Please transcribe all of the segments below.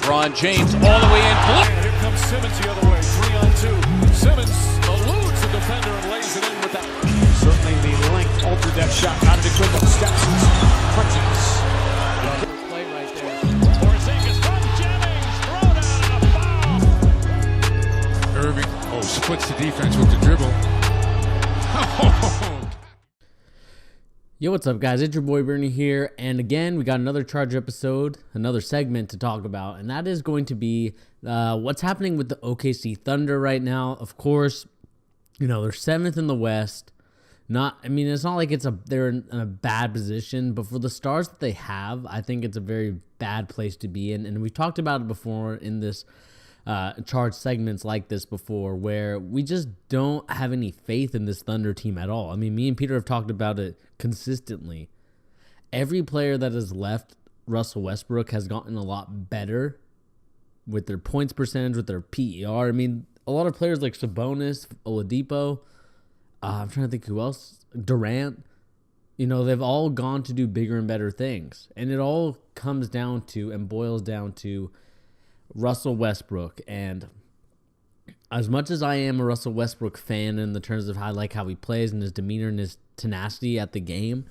LeBron James all the way in. And here comes Simmons the other way, 3-on-2. Simmons eludes the defender and lays it in with that. Certainly the length altered that shot. Out of the quick steps and crunches. Play right there. Porzingis from Jennings, throw down and a foul. Irving, splits the defense with the dribble. Yo, what's up, guys? It's your boy Bernie here, and again, we got another Charger episode, another segment to talk about, and that is going to be what's happening with the OKC Thunder right now. Of course, they're 7th in the West. It's not like they're in a bad position, but for the stars that they have, I think it's a very bad place to be in, and we've talked about it before in this charge segments like this before, where we just don't have any faith in this Thunder team at all. I mean, me and Peter have talked about it consistently. Every player that has left Russell Westbrook has gotten a lot better with their points percentage, with their PER. I mean, a lot of players like Sabonis, Oladipo, I'm trying to think who else, Durant, they've all gone to do bigger and better things. And it all comes down to and boils down to Russell Westbrook. And as much as I am a Russell Westbrook fan in the terms of how I like how he plays and his demeanor and his tenacity at the game,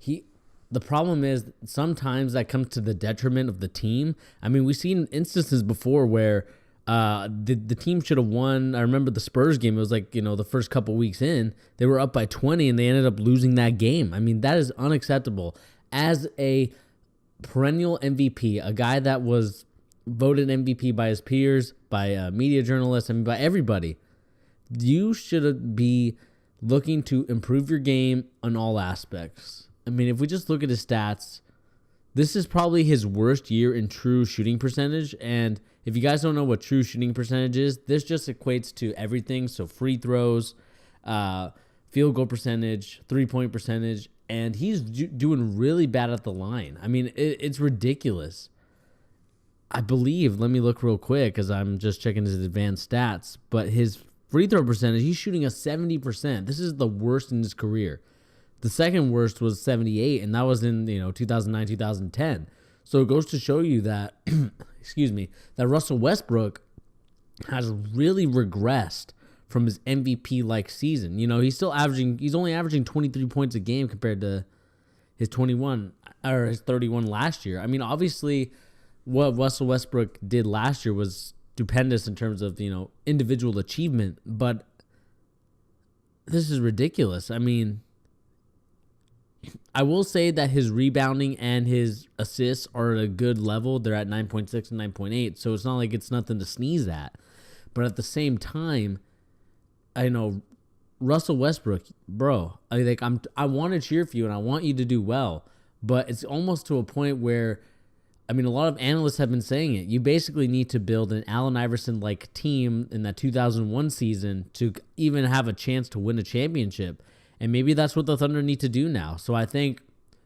the problem is sometimes that comes to the detriment of the team. I mean, we've seen instances before where the team should have won. I remember the Spurs game. It was like, the first couple weeks in, they were up by 20 and they ended up losing that game. I mean, that is unacceptable. As a perennial MVP, a guy that was voted MVP by his peers, by media journalists, by everybody, you should be looking to improve your game on all aspects. I mean, if we just look at his stats, this is probably his worst year in true shooting percentage. And if you guys don't know what true shooting percentage is, this just equates to everything. So free throws, field goal percentage, 3-point percentage, and he's doing really bad at the line. I mean, it's ridiculous. I believe, let me look real quick because I'm just checking his advanced stats, but his free throw percentage, he's shooting a 70%. This is the worst in his career. The second worst was 78, and that was in 2009, 2010. So it goes to show you that, that Russell Westbrook has really regressed from his MVP-like season. He's only averaging 23 points a game compared to his 21 or his 31 last year. I mean, obviously, what Russell Westbrook did last year was stupendous in terms of, individual achievement, but this is ridiculous. I mean, I will say that his rebounding and his assists are at a good level. They're at 9.6 and 9.8, so it's not like it's nothing to sneeze at. But at the same time, I know Russell Westbrook, bro, I want to cheer for you and I want you to do well, but it's almost to a point where, a lot of analysts have been saying it. You basically need to build an Allen Iverson-like team in that 2001 season to even have a chance to win a championship. And maybe that's what the Thunder need to do now. So I think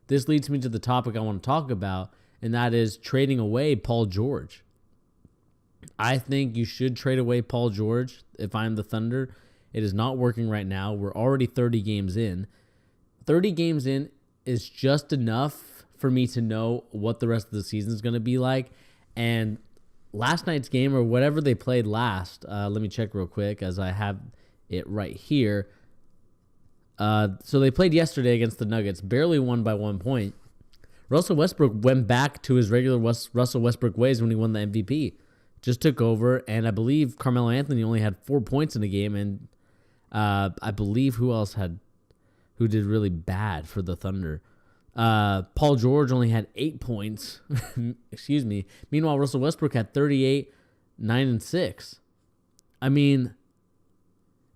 this leads me to the topic I want to talk about, and that is trading away Paul George. I think you should trade away Paul George if I'm the Thunder. It is not working right now. We're already 30 games in. 30 games in is just enough for me to know what the rest of the season is going to be like. And last night's game, or whatever they played last, let me check real quick as I have it right here. So they played yesterday against the Nuggets, barely won by 1 point. Russell Westbrook went back to his regular Russell Westbrook ways when he won the MVP. Just took over, and I believe Carmelo Anthony only had 4 points in the game, and I believe who did really bad for the Thunder. Paul George only had 8 points. Excuse me. Meanwhile, Russell Westbrook had 38, 9, and 6. I mean,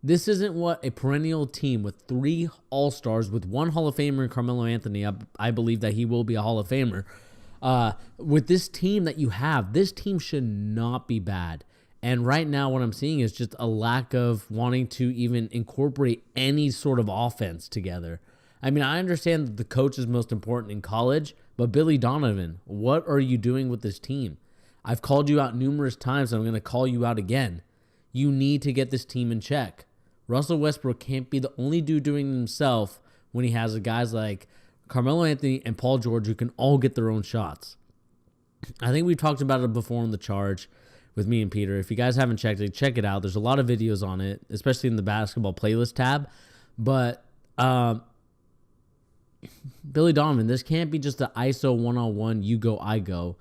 this isn't what a perennial team with 3 All-Stars, with 1 Hall of Famer in Carmelo Anthony. I believe that he will be a Hall of Famer. With this team that you have, this team should not be bad. And right now what I'm seeing is just a lack of wanting to even incorporate any sort of offense together. I mean, I understand that the coach is most important in college, but Billy Donovan, what are you doing with this team? I've called you out numerous times, and I'm going to call you out again. You need to get this team in check. Russell Westbrook can't be the only dude doing it himself when he has guys like Carmelo Anthony and Paul George who can all get their own shots. I think we've talked about it before on the charge with me and Peter. If you guys haven't checked it, check it out. There's a lot of videos on it, especially in the basketball playlist tab. But Billy Donovan, this can't be just the ISO one-on-one, you go, I go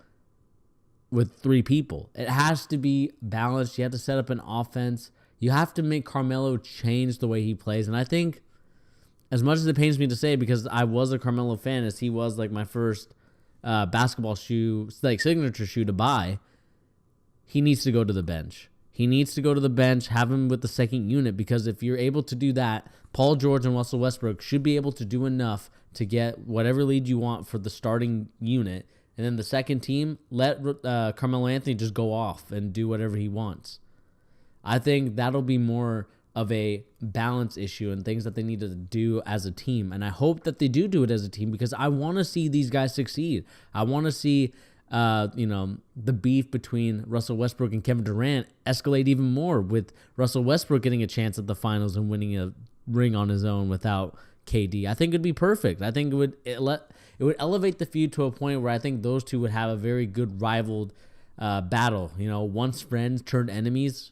with 3 people. It has to be balanced. You have to set up an offense. You have to make Carmelo change the way he plays. And I think, as much as it pains me to say, because I was a Carmelo fan, as he was like my first basketball shoe, like signature shoe to buy, he needs to go to the bench. He needs to go to the bench, have him with the second unit, because if you're able to do that, Paul George and Russell Westbrook should be able to do enough to get whatever lead you want for the starting unit. And then the second team, let Carmelo Anthony just go off and do whatever he wants. I think that'll be more of a balance issue and things that they need to do as a team. And I hope that they do it as a team, because I want to see these guys succeed. I want to see the beef between Russell Westbrook and Kevin Durant escalate even more, with Russell Westbrook getting a chance at the finals and winning a ring on his own without KD. I think it'd be perfect. I think it would elevate the feud to a point where I think those two would have a very good rivaled battle. Once friends turned enemies,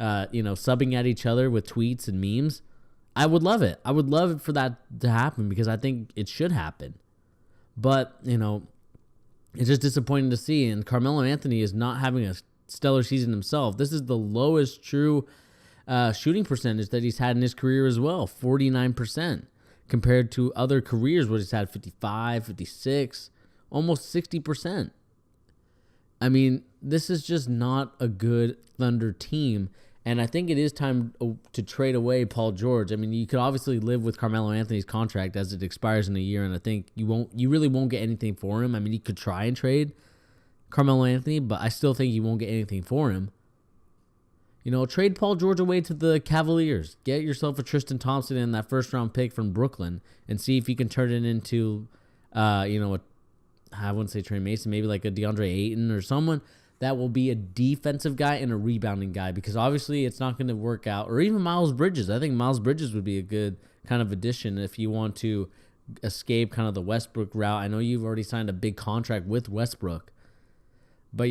subbing at each other with tweets and memes. I would love it. I would love it for that to happen, because I think it should happen. But, it's just disappointing to see. And Carmelo Anthony is not having a stellar season himself. This is the lowest true shooting percentage that he's had in his career as well, 49%, compared to other careers where he's had 55, 56, almost 60%. I mean, this is just not a good Thunder team. And I think it is time to trade away Paul George. I mean, you could obviously live with Carmelo Anthony's contract as it expires in a year, and I think you really won't get anything for him. I mean, you could try and trade Carmelo Anthony, but I still think you won't get anything for him. Trade Paul George away to the Cavaliers. Get yourself a Tristan Thompson and that first-round pick from Brooklyn, and see if you can turn it into, I wouldn't say Trey Mason, maybe like a DeAndre Ayton or someone that will be a defensive guy and a rebounding guy, because obviously it's not going to work out. Or even Miles Bridges. I think Miles Bridges would be a good kind of addition if you want to escape kind of the Westbrook route. I know you've already signed a big contract with Westbrook, but,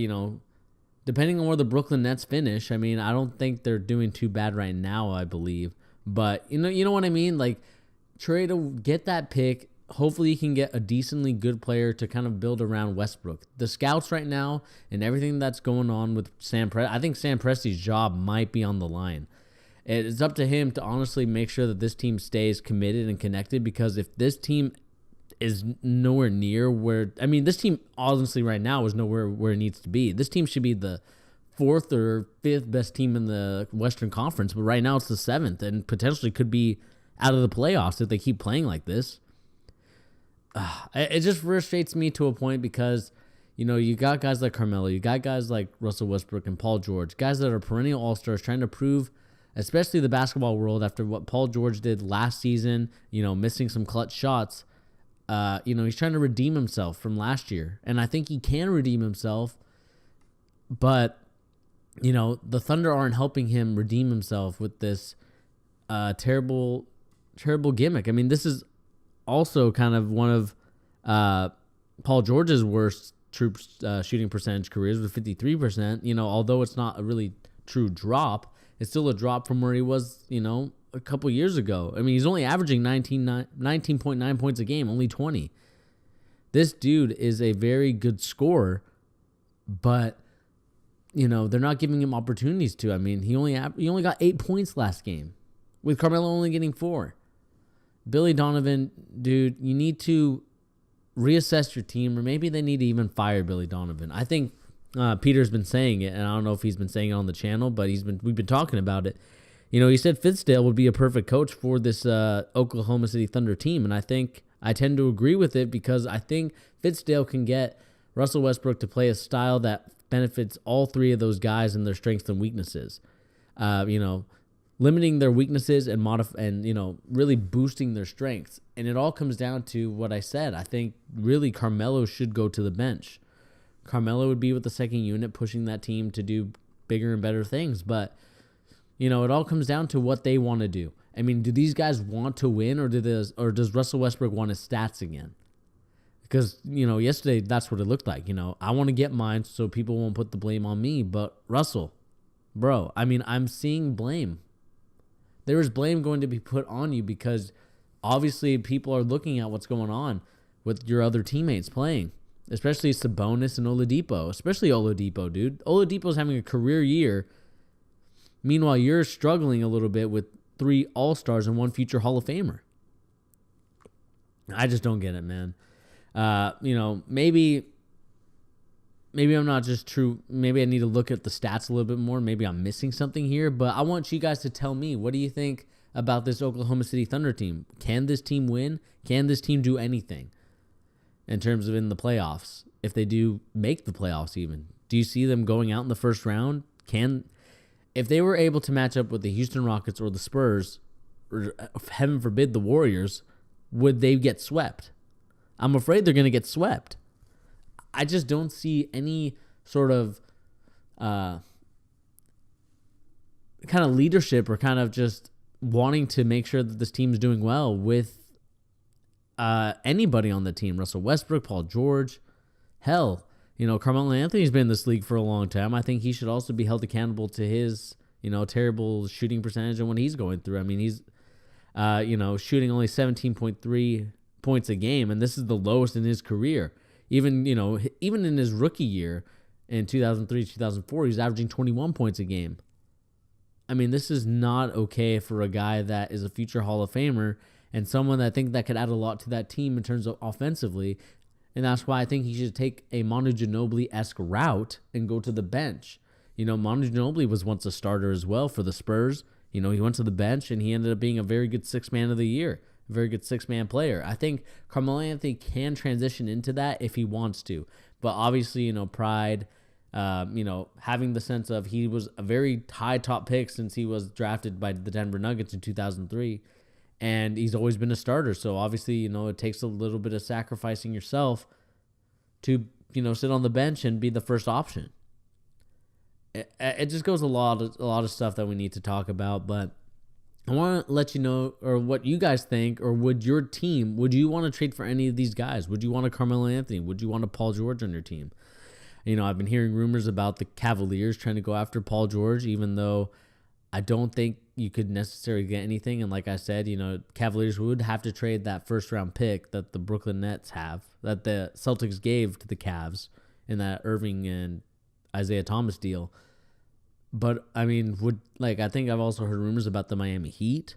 depending on where the Brooklyn Nets finish, I mean, I don't think they're doing too bad right now, I believe. But, you know what I mean? Like, get that pick. Hopefully you can get a decently good player to kind of build around Westbrook. The scouts right now and everything that's going on with Sam Presti, I think Sam Presti's job might be on the line. It's up to him to honestly make sure that this team stays committed and connected, because if this team is nowhere near where, I mean, this team honestly right now is nowhere where it needs to be. This team should be the 4th or 5th best team in the Western Conference, but right now it's the 7th and potentially could be out of the playoffs if they keep playing like this. It just frustrates me to a point, because, you got guys like Carmelo, you got guys like Russell Westbrook and Paul George, guys that are perennial all-stars trying to prove, especially the basketball world, after what Paul George did last season, missing some clutch shots. He's trying to redeem himself from last year, and I think he can redeem himself, but, the Thunder aren't helping him redeem himself with this terrible gimmick. I mean, this is also kind of one of Paul George's worst true shooting percentage careers with 53%. Although it's not a really true drop, it's still a drop from where he was, a couple years ago. I mean, he's only averaging 19.9 points a game, only 20. This dude is a very good scorer, but, they're not giving him opportunities to. I mean, he only got 8 points last game, with Carmelo only getting 4. Billy Donovan, dude, you need to reassess your team, or maybe they need to even fire Billy Donovan. I think Peter's been saying it, and I don't know if he's been saying it on the channel, but we've been talking about it. He said Fizdale would be a perfect coach for this Oklahoma City Thunder team, and I think I tend to agree with it, because I think Fizdale can get Russell Westbrook to play a style that benefits all 3 of those guys and their strengths and weaknesses. Limiting their weaknesses and really boosting their strengths. And it all comes down to what I said. I think really Carmelo should go to the bench. Carmelo would be with the second unit, pushing that team to do bigger and better things. But, it all comes down to what they want to do. I mean, do these guys want to win, or does Russell Westbrook want his stats again? Because, yesterday, that's what it looked like. I want to get mine so people won't put the blame on me. But Russell, bro, I'm seeing blame. There is blame going to be put on you because obviously people are looking at what's going on with your other teammates playing, especially Sabonis and Oladipo, especially Oladipo, dude. Oladipo's having a career year. Meanwhile, you're struggling a little bit with 3 All-Stars and 1 future Hall of Famer. I just don't get it, man. Maybe I'm not just true. Maybe I need to look at the stats a little bit more. Maybe I'm missing something here, but I want you guys to tell me, what do you think about this Oklahoma City Thunder team? Can this team win? Can this team do anything in terms of in the playoffs? If they do make the playoffs even, do you see them going out in the first round? If they were able to match up with the Houston Rockets or the Spurs, or heaven forbid the Warriors, would they get swept? I'm afraid they're going to get swept. I just don't see any sort of kind of leadership or kind of just wanting to make sure that this team's doing well with anybody on the team. Russell Westbrook, Paul George, hell, Carmelo Anthony's been in this league for a long time. I think he should also be held accountable to his, terrible shooting percentage and what he's going through. He's, shooting only 17.3 points a game, and this is the lowest in his career. Even in his rookie year in 2003, 2004, he's averaging 21 points a game. This is not okay for a guy that is a future Hall of Famer and someone that I think that could add a lot to that team in terms of offensively. And that's why I think he should take a Manu Ginobili-esque route and go to the bench. Manu Ginobili was once a starter as well for the Spurs. He went to the bench and he ended up being a very good 6th man of the year. A very good 6-man player. I think Carmel Anthony can transition into that if he wants to. But obviously, pride, having the sense of he was a very high top pick since he was drafted by the Denver Nuggets in 2003. And he's always been a starter. So obviously, it takes a little bit of sacrificing yourself to, sit on the bench and be the first option. It just goes a lot of stuff that we need to talk about, but I want to let you know, or what you guys think, or would you want to trade for any of these guys? Would you want a Carmelo Anthony? Would you want a Paul George on your team? I've been hearing rumors about the Cavaliers trying to go after Paul George, even though I don't think you could necessarily get anything. And like I said, Cavaliers would have to trade that first-round pick that the Brooklyn Nets have, that the Celtics gave to the Cavs in that Irving and Isaiah Thomas deal. But I think I've also heard rumors about the Miami Heat,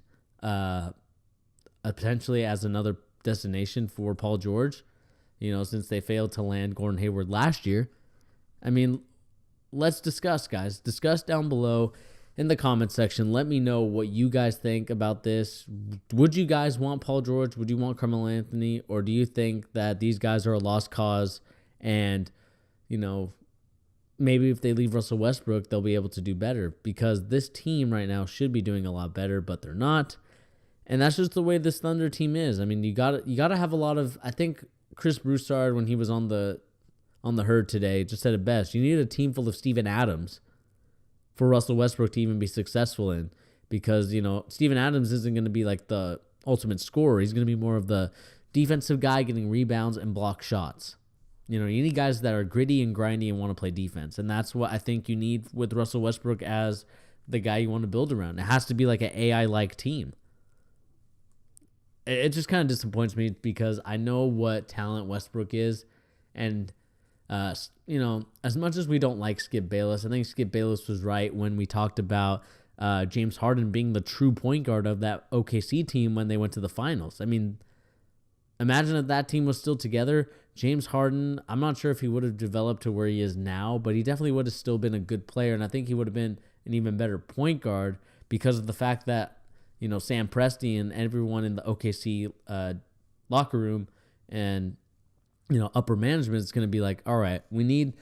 potentially as another destination for Paul George, since they failed to land Gordon Hayward last year. Let's discuss, guys. Discuss down below in the comment section. Let me know what you guys think about this. Would you guys want Paul George? Would you want Carmelo Anthony? Or do you think that these guys are a lost cause and, maybe if they leave Russell Westbrook, they'll be able to do better, because this team right now should be doing a lot better, but they're not. And that's just the way this Thunder team is. You gotta have a lot of. I think Chris Broussard, when he was on the herd today, just said it best. You need a team full of Steven Adams for Russell Westbrook to even be successful in, because Steven Adams isn't going to be like the ultimate scorer. He's going to be more of the defensive guy, getting rebounds and block shots. You need guys that are gritty and grindy and want to play defense. And that's what I think you need with Russell Westbrook as the guy you want to build around. It has to be like an AI-like team. It just kind of disappoints me because I know what talent Westbrook is. And, as much as we don't like Skip Bayless, I think Skip Bayless was right when we talked about James Harden being the true point guard of that OKC team when they went to the finals. Imagine if that team was still together. James Harden, I'm not sure if he would have developed to where he is now, but he definitely would have still been a good player, and I think he would have been an even better point guard because of the fact that, Sam Presti and everyone in the OKC locker room and, upper management is going to be like, all right, we need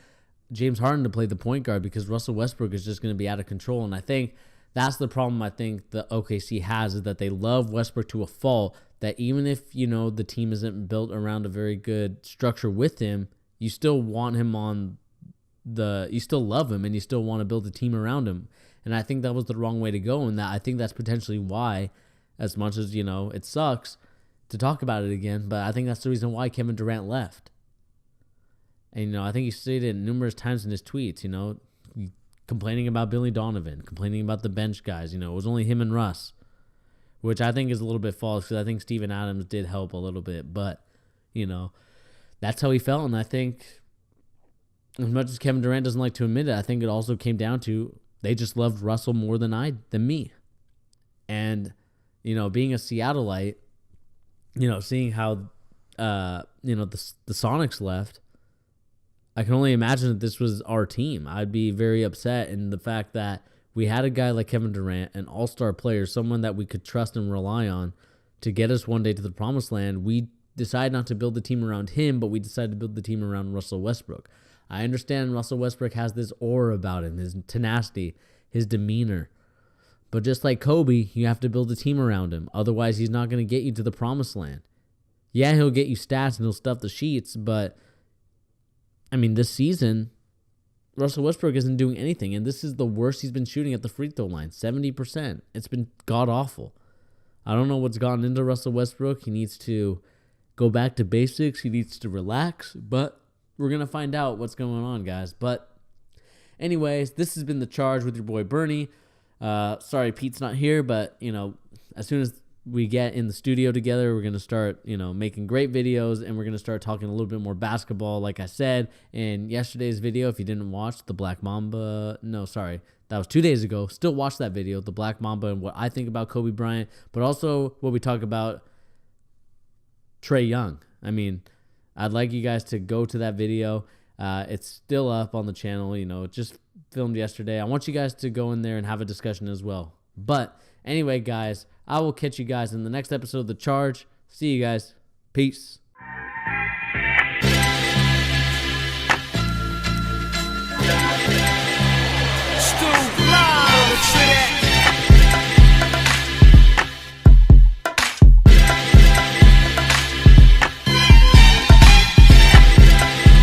James Harden to play the point guard because Russell Westbrook is just going to be out of control, and I think that's the problem I think the OKC has, is that they love Westbrook to a fault, that even if, the team isn't built around a very good structure with him, you still want him you still love him and you still want to build a team around him. And I think that was the wrong way to go. And that I think that's potentially why, as much as, it sucks, to talk about it again, but I think that's the reason why Kevin Durant left. And, I think he stated it numerous times in his tweets, complaining about Billy Donovan, complaining about the bench guys. It was only him and Russ, which I think is a little bit false because I think Steven Adams did help a little bit. But, that's how he felt. And I think as much as Kevin Durant doesn't like to admit it, I think it also came down to they just loved Russell more than me. And, being a Seattleite, seeing how, the Sonics left, I can only imagine that this was our team. I'd be very upset in the fact that we had a guy like Kevin Durant, an all-star player, someone that we could trust and rely on to get us one day to the promised land. We decided not to build the team around him, but we decided to build the team around Russell Westbrook. I understand Russell Westbrook has this aura about him, his tenacity, his demeanor. But just like Kobe, you have to build a team around him. Otherwise, he's not going to get you to the promised land. Yeah, he'll get you stats and he'll stuff the sheets, but this season, Russell Westbrook isn't doing anything, and this is the worst he's been shooting at the free throw line, 70%. It's been god-awful. I don't know what's gotten into Russell Westbrook. He needs to go back to basics. He needs to relax, but we're going to find out what's going on, guys. But anyways, this has been The Charge with your boy Bernie. Sorry Pete's not here, but, as soon as we get in the studio together, we're going to start, making great videos, and we're going to start talking a little bit more basketball. Like I said in yesterday's video, if you didn't watch the Black Mamba, that was 2 days ago. Still watch that video, the Black Mamba, and what I think about Kobe Bryant, but also what we talk about Trae Young. I'd like you guys to go to that video. It's still up on the channel. It just filmed yesterday. I want you guys to go in there and have a discussion as well. But anyway, guys, I will catch you guys in the next episode of The Charge. See you guys. Peace.